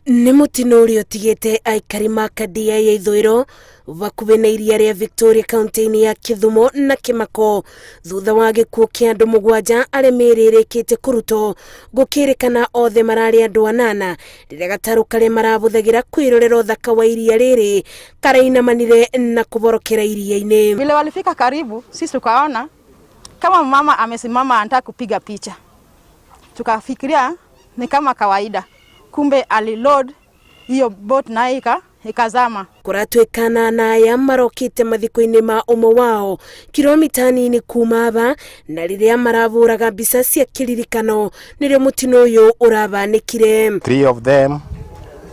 Nĩ mũtino ũrĩa ũtigĩte aikari ma Kadia ya ithũĩro vakuhĩ na iria rĩa Victoria kaunti-inĩ ya Kisumu na Kimako thutha wa gĩkuũ kĩa andũ 7 arĩa merĩrĩkĩte kũrutwo gũkĩrĩkana othe mararĩ andũ 8 rĩrĩa gatarũ karĩa marahũthagĩra kwĩrorera ũthaka wa iria rĩrĩ karainamanire na kuborokera iria-inĩ. Vile walifika karibu sisi tukaona kama mama amesimama anataka kupiga picha, tukafikiria ni kama kawaida, kumbe aliload hiyo boat na ikazama. Kuratwekana na aya marokite mathiko-inĩ ma ũmwe wao kilomita nini kuma aba na rĩrĩa maravũraga mbica cia kĩririkano nĩrĩo mũtino ũyũ ũrabanĩkire. 3 of them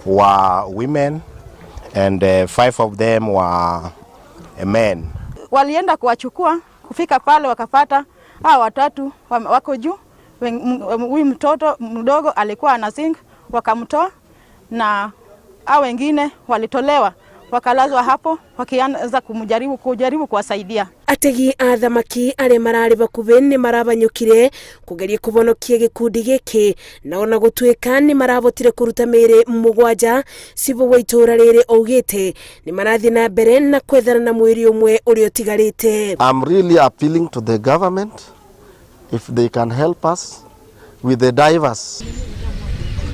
were women and 5 of them were men. Walienda kuwachukua, kufika pale wakapata hao watatu wako juu. Huyu mtoto mdogo alikuwa anasing, wakamtoa na hao wengine walitolewa wakalazwa hapo wakianza kujaribu kuwasaidia. Ategi a thamaki arĩa mararĩ bakuhĩ nĩ marabanyũkire kũgeria kũbonokia gĩkundi gĩkĩ na ona gũtuĩka nĩ marabotire kũruta mĩĩrĩ 7 cibo wa itũũra rĩrĩ ougĩte nĩ marathiĩ na mbere na kwethana na mwĩrĩ ũmwe ũrĩa ũtigarĩte. I'm really appealing to the government if they can help us with the divers.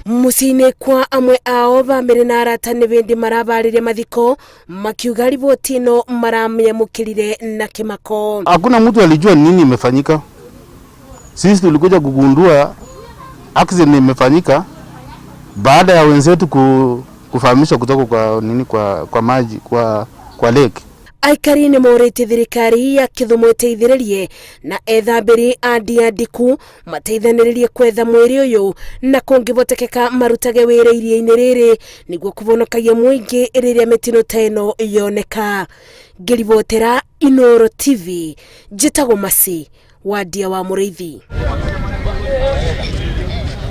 Mũciĩ-inĩ kwa amwe ao bamĩrĩ na arata nĩ bĩndĩ marabarĩria mathiko makiuga riboti ĩno maramĩamũkĩrire na Kimako. Hakuna mtu alijua nini imefanyika. Sisi tulikuja kugundua accident imefanyika baada ya wenzetu kufahamisha kutoka kwa nini kwa maji kwa lake. Aikari nĩ morĩte thirikari ya Kisumu ĩteithĩrĩrie na ethambĩri a ndiandiku mateithanĩrĩrie kwetha mwĩrĩ ũyũ na kũngĩbotekeka marutage wĩra iria-inĩ rĩrĩ nĩguo kũbonokagia mũingĩ rĩrĩa mĩtino ta ĩno yoneka. Ngĩribotera Inooro TV, njĩtagwo Masi wa Ndia wa Mũrĩithi.